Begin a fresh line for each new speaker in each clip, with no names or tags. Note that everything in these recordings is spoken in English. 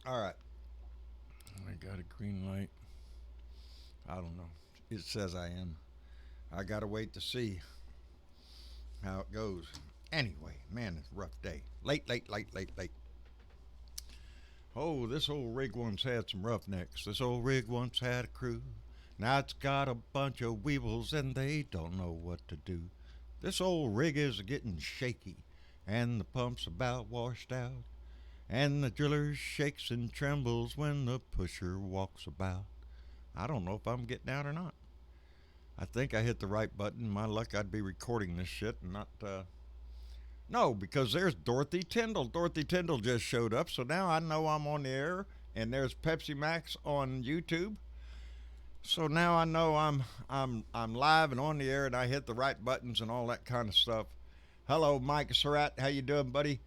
All right. I got a green light. I don't know. It says I am. I got to wait to see how it goes. Anyway, man, it's a rough day. Late. Oh, this old rig once had some roughnecks. This old rig once had a crew. Now it's got a bunch of weevils and they don't know what to do. This old rig is getting shaky, and the pump's about washed out, and the driller shakes and trembles when the pusher walks about. I don't know if I'm getting out or not. I think I hit the right button. My luck, I'd be recording this shit and not. No, because there's Dorothy Tyndall. Dorothy Tyndall just showed up, so now I know I'm on the air, and there's Pepsi Max on YouTube. So now I know I'm live and on the air, and I hit the right buttons and all that kind of stuff. Hello, Mike Surratt. How you doing, buddy?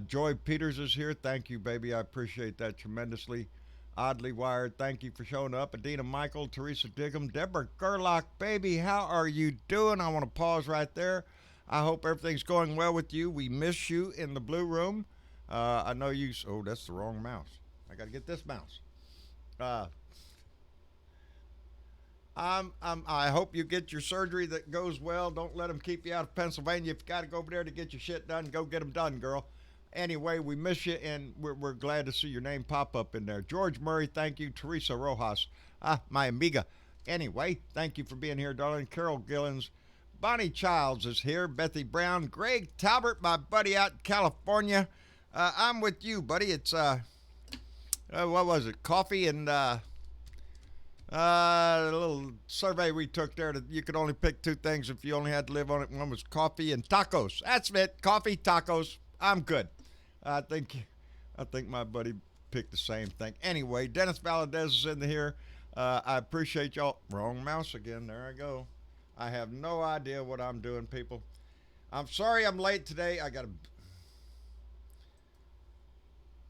Joy Peters is here. Thank you, baby. I appreciate that tremendously. Oddly Wired, thank you for showing up. Adina Michael, Teresa Diggum, Deborah Gerlach, baby, how are you doing? I want to pause right there. I hope everything's going well with you. We miss you in the blue room. I know you. Oh, that's the wrong mouse. I got to get this mouse. Uh, I hope you get your surgery that goes well. Don't let them keep you out of Pennsylvania. If you got to go over there to get your shit done, go get them done, girl. Anyway, we miss you, and we're glad to see your name pop up in there. George Murray, thank you. Teresa Rojas, my amiga. Anyway, thank you for being here, darling. Carol Gillens. Bonnie Childs is here. Bethy Brown. Greg Talbert, my buddy out in California. I'm with you, buddy. It's, what was it? Coffee and, a little survey we took there that you could only pick two things if you only had to live on it. One was coffee and tacos. That's it. Coffee, tacos. I'm good. I think my buddy picked the same thing. Anyway, Dennis Valadez is in here. I appreciate y'all. Wrong mouse again. There I go. I have no idea what I'm doing, people. I'm sorry I'm late today.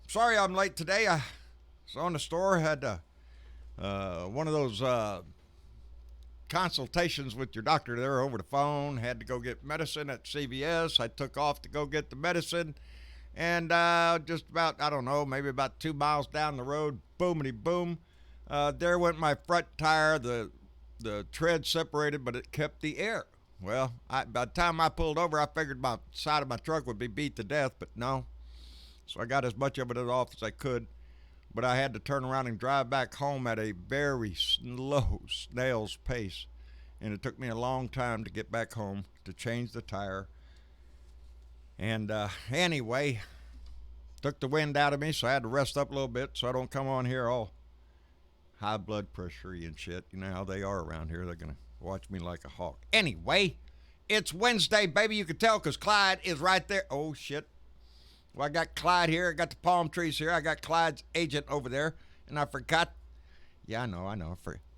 Sorry I'm late today. I was on the store. Had one of those consultations with your doctor there over the phone. Had to go get medicine at CVS. I took off to go get the medicine. And just about, I don't know, maybe about 2 miles down the road, boomity boom, there went my front tire. The tread separated, but it kept the air. Well, by the time I pulled over, I figured my side of my truck would be beat to death, but no. So I got as much of it off as I could. But I had to turn around and drive back home at a very slow snail's pace. And it took me a long time to get back home to change the tire. And anyway, took the wind out of me, so I had to rest up a little bit so I don't come on here all high blood pressure and shit. You know how they are around here. They're going to watch me like a hawk. Anyway, it's Wednesday, baby. You can tell because Clyde is right there. Oh, shit. Well, I got Clyde here. I got the palm trees here. I got Clyde's agent over there. And I forgot. Yeah, I know.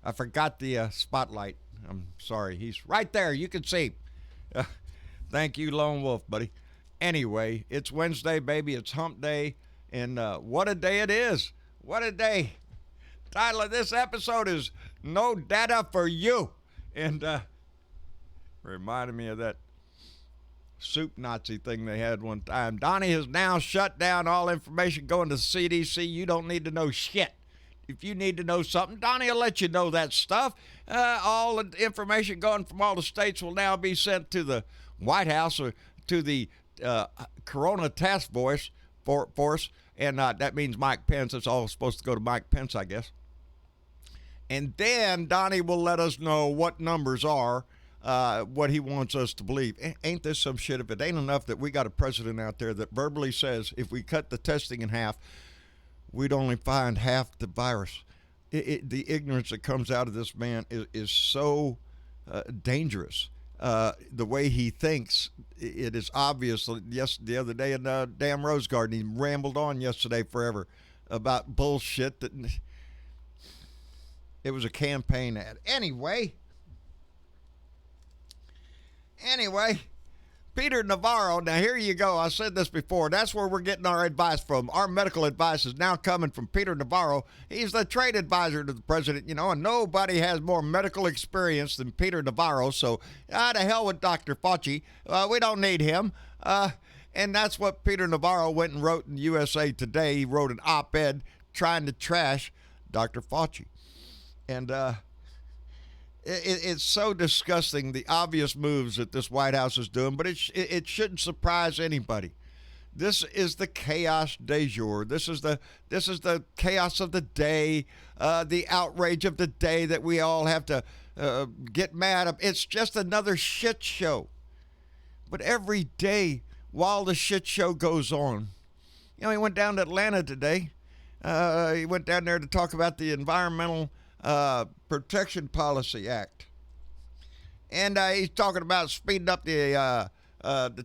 I forgot the spotlight. I'm sorry. He's right there. You can see. Thank you, Lone Wolf, buddy. Anyway, it's Wednesday, baby. It's hump day. And what a day it is. What a day. Title of this episode is No Data for You. And reminded me of that soup Nazi thing they had one time. Donnie has now shut down all information going to the CDC. You don't need to know shit. If you need to know something, Donnie will let you know that stuff. All the information going from all the states will now be sent to the White House or to the Corona Task Force, and that means Mike Pence. It's all supposed to go to Mike Pence, I guess. And then Donnie will let us know what numbers are, what he wants us to believe. Ain't this some shit? If it ain't enough that we got a president out there that verbally says if we cut the testing in half, we'd only find half the virus. The ignorance that comes out of this man is so dangerous. The way he thinks, it is obvious. Yes, the other day in damn Rose Garden, he rambled on yesterday forever about bullshit that it was a campaign ad. Anyway, Peter Navarro. Now, here you go. I said this before. That's where we're getting our advice from. Our medical advice is now coming from Peter Navarro. He's the trade advisor to the president, and nobody has more medical experience than Peter Navarro. So, to hell with Dr. Fauci. We don't need him. And that's what Peter Navarro went and wrote in USA Today. He wrote an op-ed trying to trash Dr. Fauci. And it's so disgusting, the obvious moves that this White House is doing, but it shouldn't surprise anybody. This is the chaos du jour. This is the chaos of the day, the outrage of the day that we all have to get mad at. It's just another shit show. But every day while the shit show goes on, he went down to Atlanta today. He went down there to talk about the Environmental Protection Policy Act. And he's talking about speeding up the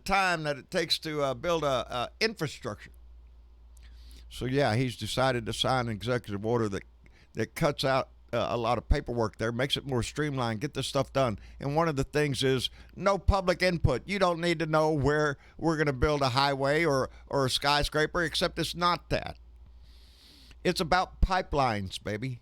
time that it takes to build a infrastructure. So yeah, he's decided to sign an executive order that cuts out a lot of paperwork there, makes it more streamlined, get this stuff done. And one of the things is no public input. You don't need to know where we're going to build a highway or a skyscraper, except it's not that. It's about pipelines, baby.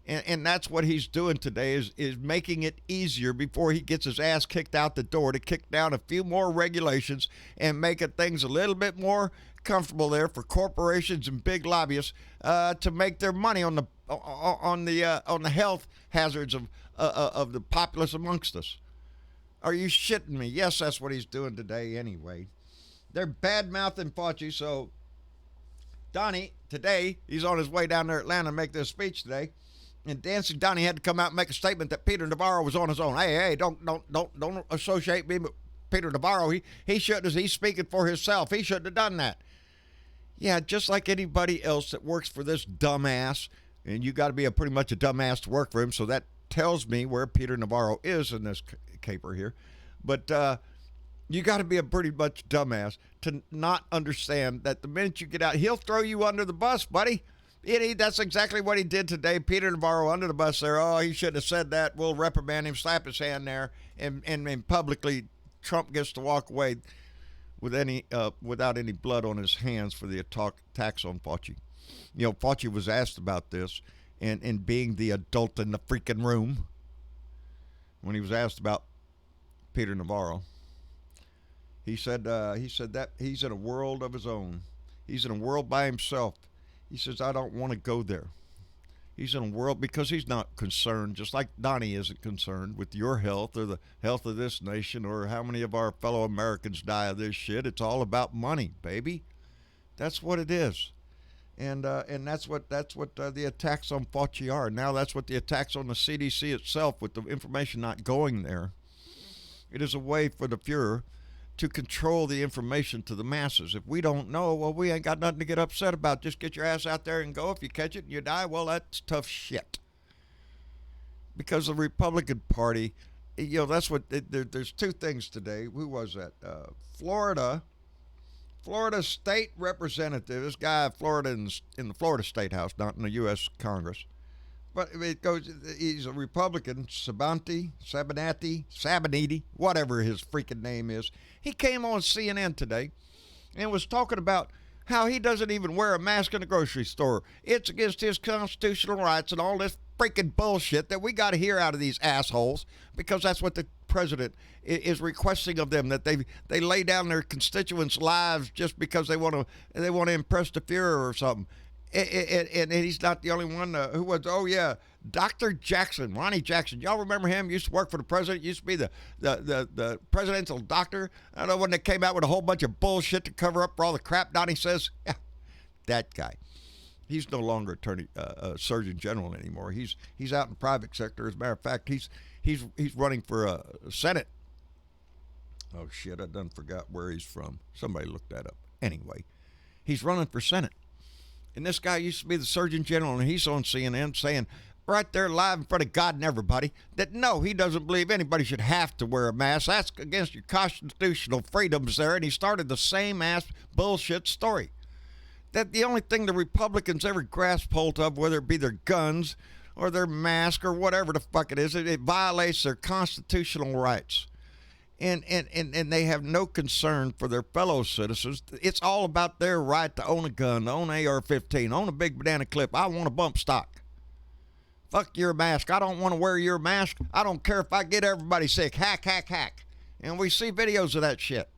And that's what he's doing today is making it easier before he gets his ass kicked out the door to kick down a few more regulations and making things a little bit more comfortable there for corporations and big lobbyists to make their money on the health hazards of the populace amongst us. Are you shitting me? Yes, that's what he's doing today anyway. They're bad-mouthing Fauci, so Donnie, today, he's on his way down there to Atlanta to make this speech today. And Dancing Donnie had to come out and make a statement that Peter Navarro was on his own. Hey, don't associate me with Peter Navarro. He shouldn't have. He's speaking for himself. He shouldn't have done that. Yeah, just like anybody else that works for this dumbass, and you got to be pretty much a dumbass to work for him. So that tells me where Peter Navarro is in this caper here. But you got to be a pretty much dumbass to not understand that the minute you get out, he'll throw you under the bus, buddy. That's exactly what he did today. Peter Navarro under the bus there. Oh, he shouldn't have said that. We'll reprimand him, slap his hand there, and publicly Trump gets to walk away with without any blood on his hands for the attacks on Fauci. Fauci was asked about this and being the adult in the freaking room when he was asked about Peter Navarro. He said that he's in a world of his own. He's in a world by himself. He says, I don't want to go there. He's in a world because he's not concerned, just like Donnie isn't concerned with your health or the health of this nation or how many of our fellow Americans die of this shit. It's all about money, baby. That's what it is. And that's what the attacks on Fauci are. Now that's what the attacks on the CDC itself, with the information not going there. It is a way for the Fuhrer to control the information to the masses. If we don't know, well, we ain't got nothing to get upset about. Just get your ass out there and go. If you catch it and you die, well, that's tough shit. Because the Republican Party, that's what, there's two things today. Who was that? Florida state representative, this guy in Florida in the Florida State House, not in the U.S. Congress. But it goes, he's a Republican, Sabanati, whatever his freaking name is. He came on CNN today and was talking about how he doesn't even wear a mask in the grocery store. It's against his constitutional rights and all this freaking bullshit that we got to hear out of these assholes, because that's what the president is requesting of them, that they lay down their constituents' lives just because they want to impress the Fuhrer or something. And he's not the only one who was, Dr. Jackson, Ronnie Jackson. Y'all remember him? Used to work for the president. Used to be the presidential doctor. I don't know, when they came out with a whole bunch of bullshit to cover up for all the crap Donnie says. Yeah, that guy. He's no longer Surgeon General anymore. He's out in the private sector. As a matter of fact, he's running for Senate. Oh shit, I done forgot where he's from. Somebody looked that up. Anyway, he's running for Senate. And this guy used to be the Surgeon General, and he's on CNN saying right there live in front of God and everybody that no, he doesn't believe anybody should have to wear a mask. That's against your constitutional freedoms there. And he started the same ass bullshit story. That the only thing the Republicans ever grasp hold of, whether it be their guns or their mask or whatever the fuck it is, it violates their constitutional rights. And they have no concern for their fellow citizens. It's all about their right to own a gun, to own an AR-15, own a big banana clip. I want a bump stock. Fuck your mask. I don't want to wear your mask. I don't care if I get everybody sick. Hack, hack, hack. And we see videos of that shit.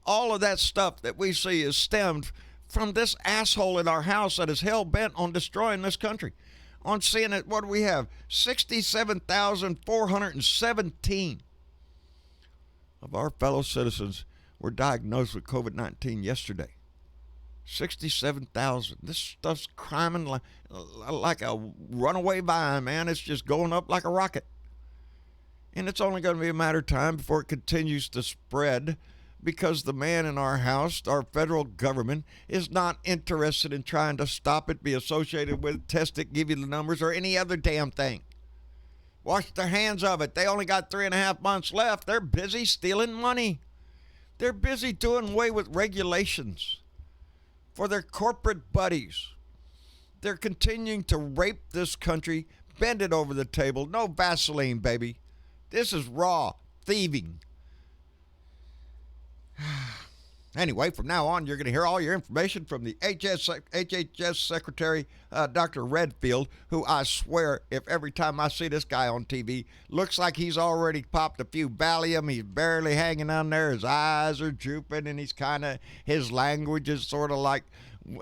All of that stuff that we see is stemmed from this asshole in our House that is hell bent on destroying this country. On seeing it, what do we have? 67,417 of our fellow citizens were diagnosed with COVID-19 yesterday. 67,000. This stuff's climbing like a runaway vine, man. It's just going up like a rocket. And it's only going to be a matter of time before it continues to spread, because the man in our House, our federal government, is not interested in trying to stop it, be associated with it, test it, give you the numbers, or any other damn thing. Wash their hands of it. They only got 3.5 months left. They're busy stealing money. They're busy doing away with regulations for their corporate buddies. They're continuing to rape this country, bend it over the table. No Vaseline, baby. This is raw thieving. Anyway, from now on, you're going to hear all your information from the HHS Secretary, Dr. Redfield, who I swear, if every time I see this guy on TV, looks like he's already popped a few Valium, he's barely hanging on there, his eyes are drooping, and his language is sort of like,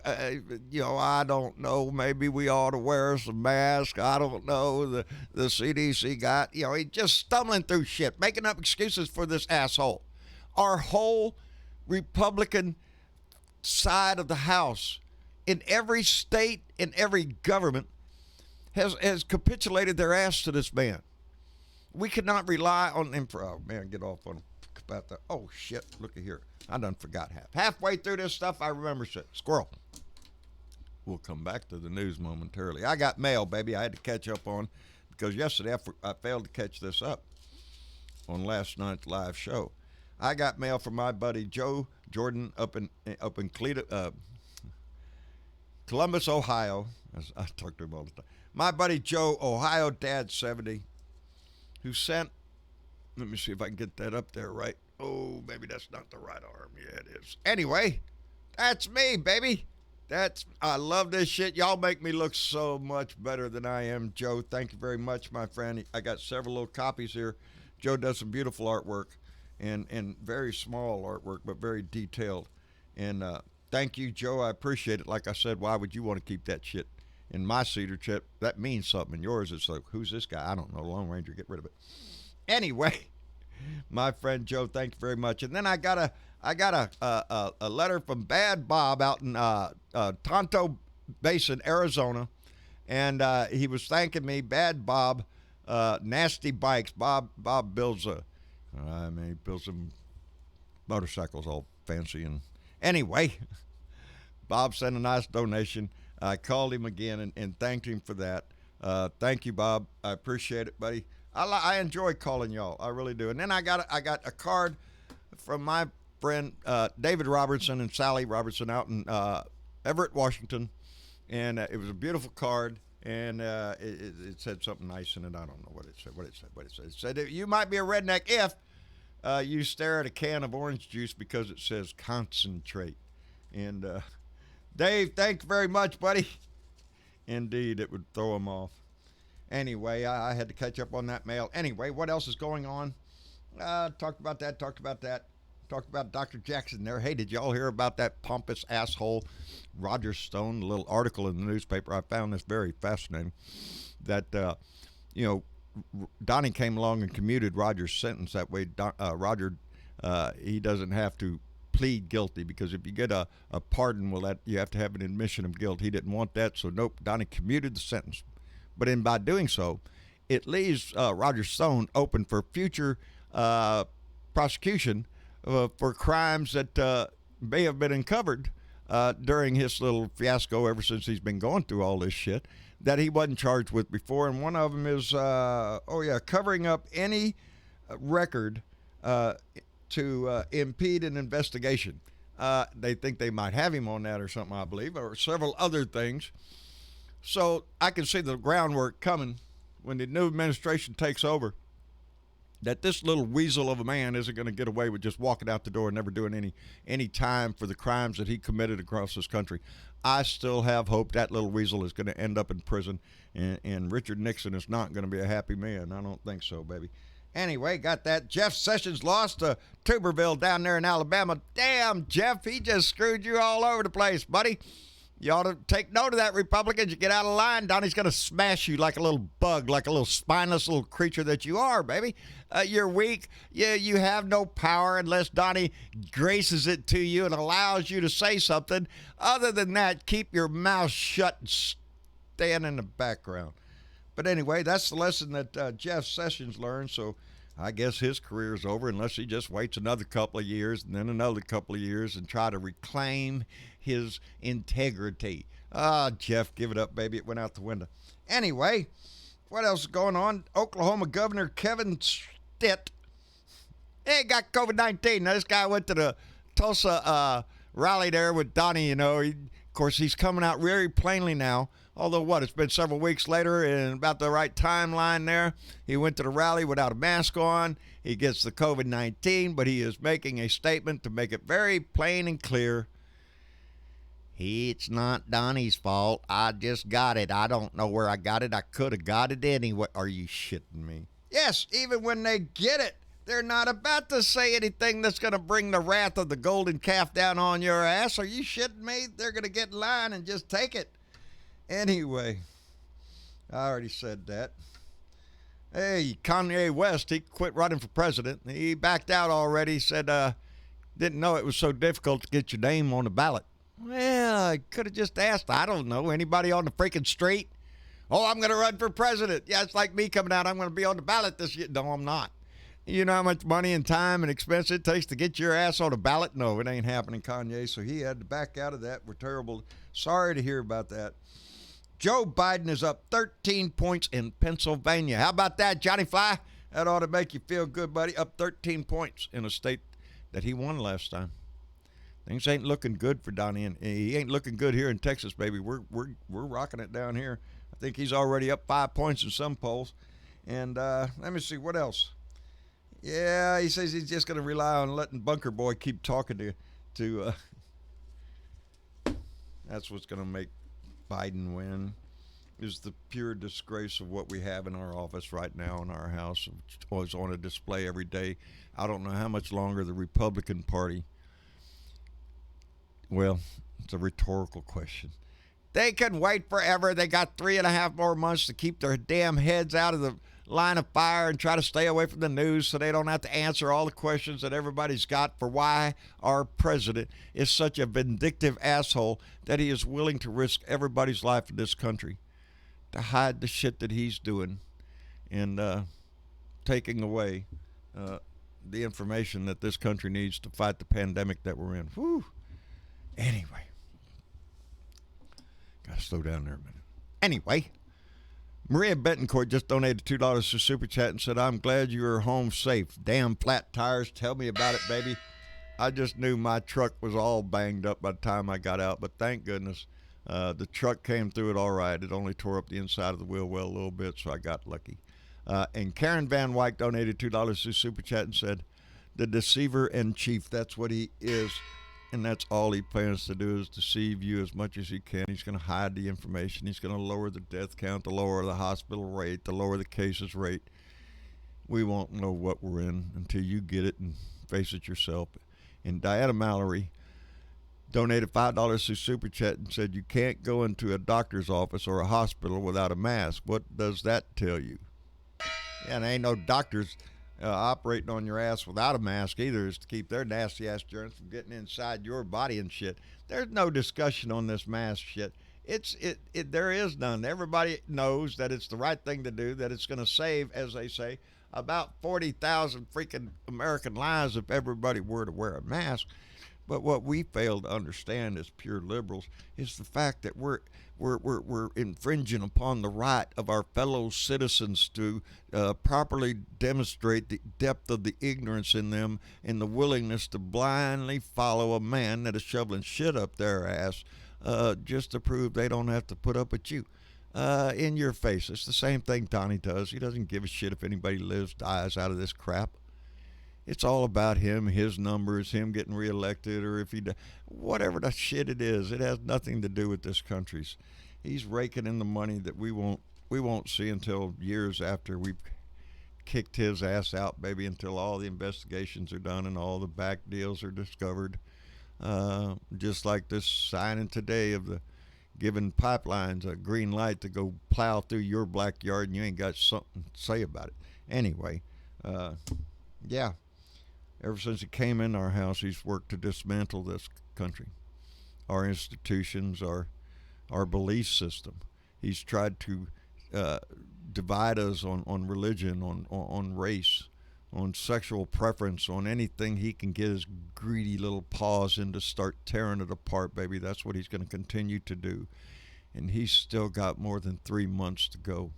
I don't know, maybe we ought to wear some masks, I don't know, the CDC got, he's just stumbling through shit, making up excuses for this asshole. Our whole Republican side of the House in every state, in every government, has capitulated their ass to this man. We cannot rely on him for, oh man, get off on him about that. Oh shit, look at here. I done forgot halfway through this stuff. I remember shit. Squirrel. We'll come back to the news momentarily. I got mail, baby. I had to catch up on, because yesterday I failed to catch this up on last night's live show. I got mail from my buddy Joe Jordan up in Columbus, Ohio. I talk to him all the time. My buddy Joe, Ohio Dad 70, who sent, let me see if I can get that up there right. Oh, maybe that's not the right arm. Yeah, it is. Anyway, that's me, baby. I love this shit. Y'all make me look so much better than I am, Joe. Thank you very much, my friend. I got several little copies here. Joe does some beautiful artwork. And very small artwork, but very detailed. And thank you, Joe. I appreciate it. Like I said, why would you want to keep that shit in my cedar chip? That means something. In yours, it's like, who's this guy? I don't know. Lone Ranger, get rid of it. Anyway, my friend Joe, thank you very much. And then I got a letter from Bad Bob out in Tonto Basin, Arizona, and he was thanking me. Bad Bob, Nasty Bikes. Bob builds he built some motorcycles all fancy. And anyway, Bob sent a nice donation. I called him again and thanked him for that. Thank you, Bob. I appreciate it, buddy. I enjoy calling y'all. I really do. And then I got a card from my friend David Robertson and Sally Robertson out in Everett, Washington. And it was a beautiful card. And it said something nice in it. I don't know what it said. It said you might be a redneck if you stare at a can of orange juice because it says concentrate. And Dave, thanks very much, buddy. Indeed, it would throw him off. Anyway, I had to catch up on that mail. Anyway, what else is going on? Talked about that. Talked about Dr. Jackson there. Hey, did y'all hear about that pompous asshole Roger Stone? A little article in the newspaper. I found this very fascinating. That, Donnie came along and commuted Roger's sentence. That way, Roger, he doesn't have to plead guilty, because if you get a pardon, well, you have to have an admission of guilt. He didn't want that, so nope, Donnie commuted the sentence. But by doing so, it leaves Roger Stone open for future prosecution for crimes that may have been uncovered during his little fiasco ever since he's been going through all this shit that he wasn't charged with before. And one of them is, covering up any record to impede an investigation. They think they might have him on that or something, I believe, or several other things. So I can see the groundwork coming when the new administration takes over, that this little weasel of a man isn't going to get away with just walking out the door and never doing any time for the crimes that he committed across this country. I still have hope that little weasel is going to end up in prison, and Richard Nixon is not going to be a happy man. I don't think so, baby. Anyway, got that. Jeff Sessions lost to Tuberville down there in Alabama. Damn, Jeff, he just screwed you all over the place, buddy. You ought to take note of that, Republicans. You get out of line, Donnie's going to smash you like a little bug, like a little spineless little creature that you are, baby. You're weak. You have no power unless Donnie graces it to you and allows you to say something. Other than that, keep your mouth shut and stand in the background. But anyway, that's the lesson that Jeff Sessions learned, so I guess his career is over unless he just waits another couple of years and then another couple of years and try to reclaim his integrity. Jeff, give it up, baby. It went out the window. Anyway, what else is going on? Oklahoma Governor Kevin Stitt, he got COVID-19. Now, this guy went to the Tulsa rally there with Donnie, you know. Of course, he's coming out very plainly now. Although, it's been several weeks later and about the right timeline there. He went to the rally without a mask on. He gets the COVID-19, but he is making a statement to make it very plain and clear. It's not Donnie's fault. I just got it. I don't know where I got it. I could have got it anyway. Are you shitting me? Yes, even when they get it, they're not about to say anything that's going to bring the wrath of the golden calf down on your ass. Are you shitting me? They're going to get in line and just take it. Anyway, I already said that. Hey, Kanye West, he quit running for president. He backed out already. Said, didn't know it was so difficult to get your name on the ballot. Well, I could have just asked, I don't know, anybody on the freaking street? Oh, I'm going to run for president. Yeah, it's like me coming out. I'm going to be on the ballot this year. No, I'm not. You know how much money and time and expense it takes to get your ass on the ballot? No, it ain't happening, Kanye. So he had to back out of that. We're terrible. Sorry to hear about that. Joe Biden is up 13 points in Pennsylvania. How about that, Johnny Fly? That ought to make you feel good, buddy. Up 13 points in a state that he won last time. Things ain't looking good for Donnie, and he ain't looking good here in Texas, baby. We're rocking it down here. I think he's already up 5 points in some polls. And let me see, what else? Yeah, he says he's just going to rely on letting Bunker Boy keep talking to that's what's going to make Biden win, is the pure disgrace of what we have in our office right now in our house. It's always on a display every day. I don't know how much longer the Republican Party. Well, it's a rhetorical question. They can wait forever. They got 3.5 more months to keep their damn heads out of the line of fire and try to stay away from the news so they don't have to answer all the questions that everybody's got for why our president is such a vindictive asshole that he is willing to risk everybody's life in this country to hide the shit that he's doing and taking away the information that this country needs to fight the pandemic that we're in. Whew. Anyway, gotta slow down there a minute. Anyway, Maria Betancourt just donated $2 to Super Chat and said, I'm glad you are home safe. Damn flat tires. Tell me about it, baby. I just knew my truck was all banged up by the time I got out, but thank goodness the truck came through it all right. It only tore up the inside of the wheel well a little bit, so I got lucky. And Karen Van Wyk donated $2 to Super Chat and said, the deceiver in chief, that's what he is. And that's all he plans to do is deceive you as much as he can. He's going to hide the information. He's going to lower the death count, to lower the hospital rate, to lower the cases rate. We won't know what we're in until you get it and face it yourself. And Diana Mallory donated $5 to Super Chat and said, you can't go into a doctor's office or a hospital without a mask. What does that tell you? Yeah, there ain't no doctors operating on your ass without a mask either, is to keep their nasty ass germs from getting inside your body and shit. There's no discussion on this mask shit. There is none. Everybody knows that it's the right thing to do, that it's going to save, as they say, about 40,000 freaking American lives if everybody were to wear a mask. But what we fail to understand as pure liberals is the fact that we're infringing upon the right of our fellow citizens to properly demonstrate the depth of the ignorance in them and the willingness to blindly follow a man that is shoveling shit up their ass just to prove they don't have to put up with you in your face. It's the same thing Donnie does. He doesn't give a shit if anybody lives, dies out of this crap. It's all about him, his numbers, him getting reelected, or if he, whatever the shit it is. It has nothing to do with this country's. He's raking in the money that we won't see until years after we've kicked his ass out, baby, until all the investigations are done and all the back deals are discovered. Just like this signing today of the giving pipelines a green light to go plow through your backyard and you ain't got something to say about it. Anyway, uh, yeah, ever since he came in our house, he's worked to dismantle this country, our institutions, our belief system. He's tried to uh, divide us on religion, on race, on sexual preference, on anything he can get his greedy little paws in to start tearing it apart, baby. That's what he's going to continue to do. And he's still got more than 3 months to go.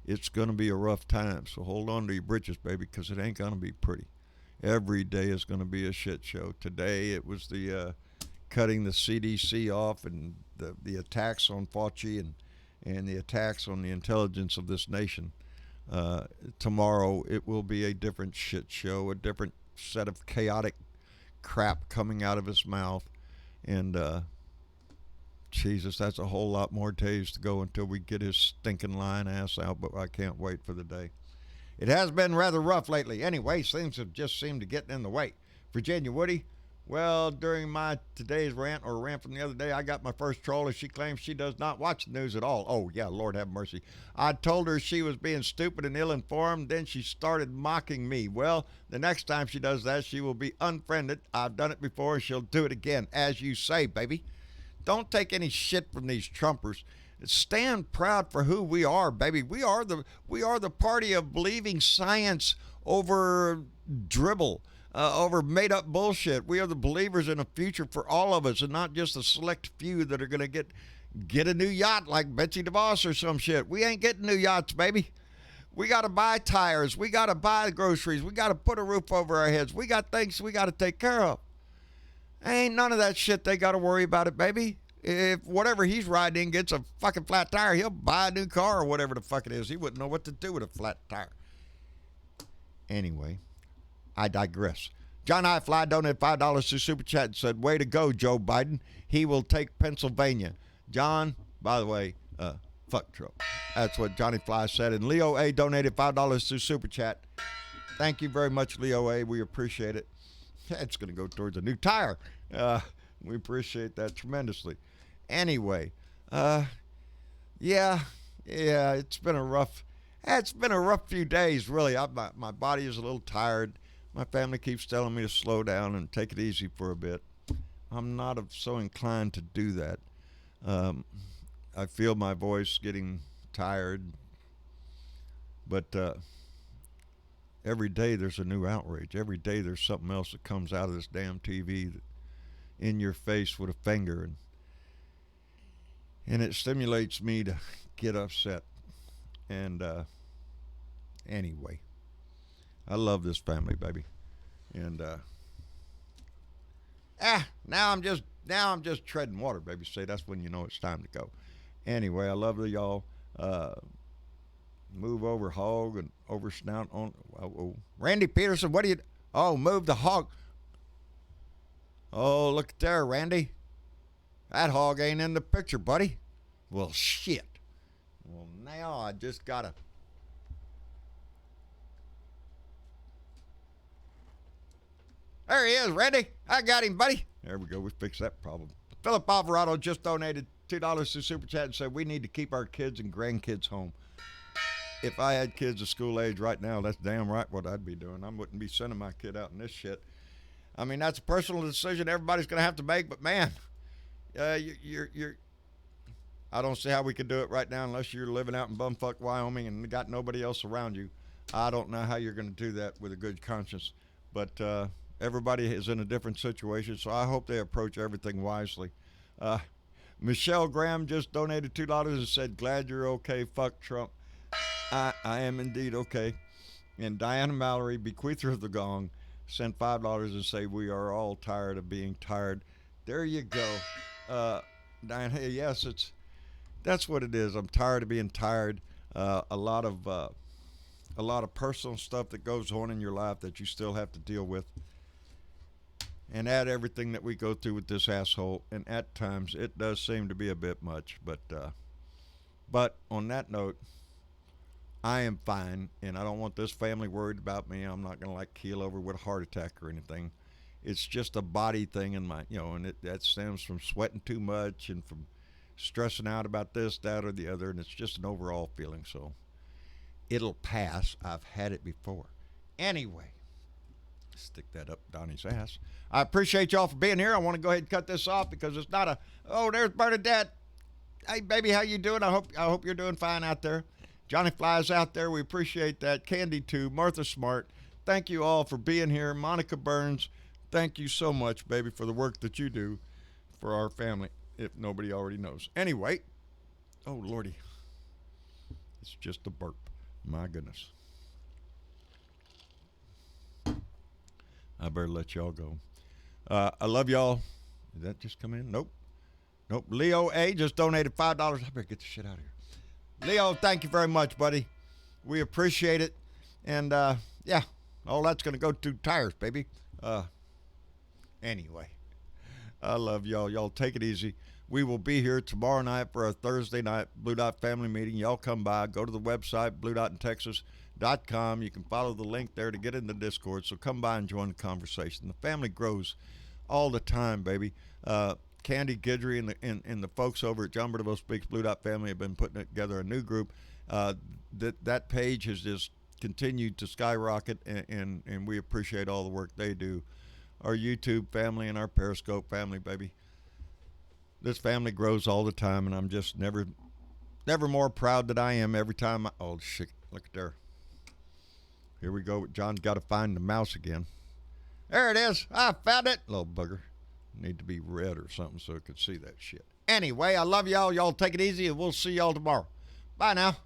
It's going to be a rough time, so hold on to your britches, baby, because it ain't going to be pretty. Every day is going to be a shit show. Today it was the cutting the CDC off and the attacks on Fauci and the attacks on the intelligence of this nation. Tomorrow it will be a different shit show, a different set of chaotic crap coming out of his mouth. And Jesus, that's a whole lot more days to go until we get his stinking lying ass out, but I can't wait for the day. It has been rather rough lately. Anyway, things have just seemed to get in the way. Virginia Woody, well, during my today's rant or rant from the other day, I got my first troll as she claims she does not watch the news at all. Oh, yeah, Lord have mercy. I told her she was being stupid and ill-informed. Then she started mocking me. Well, the next time she does that, she will be unfriended. I've done it before, and she'll do it again, as you say, baby. Don't take any shit from these Trumpers. Stand proud for who we are, baby. We are the party of believing science over dribble. Over made up bullshit. We are the believers in a future for all of us and not just a select few that are going to get a new yacht like Betsy DeVos or some shit. We ain't getting new yachts, baby. We got to buy tires. We got to buy groceries. We got to put a roof over our heads. We got things we got to take care of. Ain't none of that shit they got to worry about it, baby. If whatever he's riding in gets a fucking flat tire, he'll buy a new car or whatever the fuck it is. He wouldn't know what to do with a flat tire. Anyway, I digress. John I. Fly donated $5 to Super Chat and said, way to go, Joe Biden. He will take Pennsylvania. John, by the way, fuck Trump. That's what Johnny Fly said. And Leo A. donated $5 to Super Chat. Thank you very much, Leo A. We appreciate it. It's going to go towards a new tire. We appreciate that tremendously. Anyway, yeah, it's been a rough few days, really. My body is a little tired. My family keeps telling me to slow down and take it easy for a bit. I'm not so inclined to do that. I feel my voice getting tired, but every day there's a new outrage. Every day there's something else that comes out of this damn TV that in your face with a finger, and it stimulates me to get upset. And anyway, I love this family, baby. And now I'm just treading water, baby. Say that's when you know it's time to go. Anyway, I love y'all. Move over hog and over snout on. Oh, Randy Peterson, what do you? Oh, move the hog. Oh, look there, Randy. That hog ain't in the picture, buddy. Well, shit. Well, now I just gotta. There he is, Randy. I got him, buddy. There we go. We fixed that problem. Philip Alvarado just donated $2 to Super Chat and said we need to keep our kids and grandkids home. If I had kids of school age right now, that's damn right what I'd be doing. I wouldn't be sending my kid out in this shit. I mean, that's a personal decision everybody's going to have to make, but man, you're I don't see how we could do it right now unless you're living out in bumfuck Wyoming and got nobody else around you. I don't know how you're going to do that with a good conscience, but everybody is in a different situation, so I hope they approach everything wisely. Michelle Graham just donated $2 and said, glad you're okay, fuck Trump. I am indeed okay. And Diana Mallory, bequeather of the gong, sent $5 and say, we are all tired of being tired. There you go. Diana, hey, yes, that's what it is. I'm tired of being tired. A lot of personal stuff that goes on in your life that you still have to deal with. And add everything that we go through with this asshole, and at times it does seem to be a bit much. But on that note, I am fine, and I don't want this family worried about me. I'm not going to like keel over with a heart attack or anything. It's just a body thing in my, and that stems from sweating too much and from stressing out about this, that, or the other, and it's just an overall feeling. So it'll pass. I've had it before. Anyway, stick that up Donnie's ass. I appreciate y'all for being here. I want to go ahead and cut this off because it's not a, oh, there's Bernadette. Hey, baby, how you doing? I hope you're doing fine out there. Johnny Fly's out there. We appreciate that. Candy, too. Martha Smart. Thank you all for being here. Monica Burns, thank you so much, baby, for the work that you do for our family, if nobody already knows. Anyway, oh, Lordy. It's just a burp. My goodness. I better let y'all go. I love y'all. Did that just come in? Nope. Nope. Leo A just donated $5. I better get the shit out of here. Leo, thank you very much, buddy. We appreciate it. And, yeah, all that's going to go to tires, baby. Anyway, I love y'all. Y'all take it easy. We will be here tomorrow night for our Thursday night Blue Dot family meeting. Y'all come by. Go to the website, bluedotintexas.com. You can follow the link there to get in the Discord. So come by and join the conversation. The family grows all the time, baby. Candy Guidry and the folks over at John Bernabeu Speaks Blue Dot family have been putting together a new group. That page has just continued to skyrocket, and we appreciate all the work they do. Our YouTube family and our Periscope family, baby. This family grows all the time, and I'm just never more proud than I am every time. Oh, shit, look at there. Here we go. John's got to find the mouse again. There it is. I found it. Little bugger. Need to be red or something so it could see that shit. Anyway, I love y'all. Y'all take it easy, and we'll see y'all tomorrow. Bye now.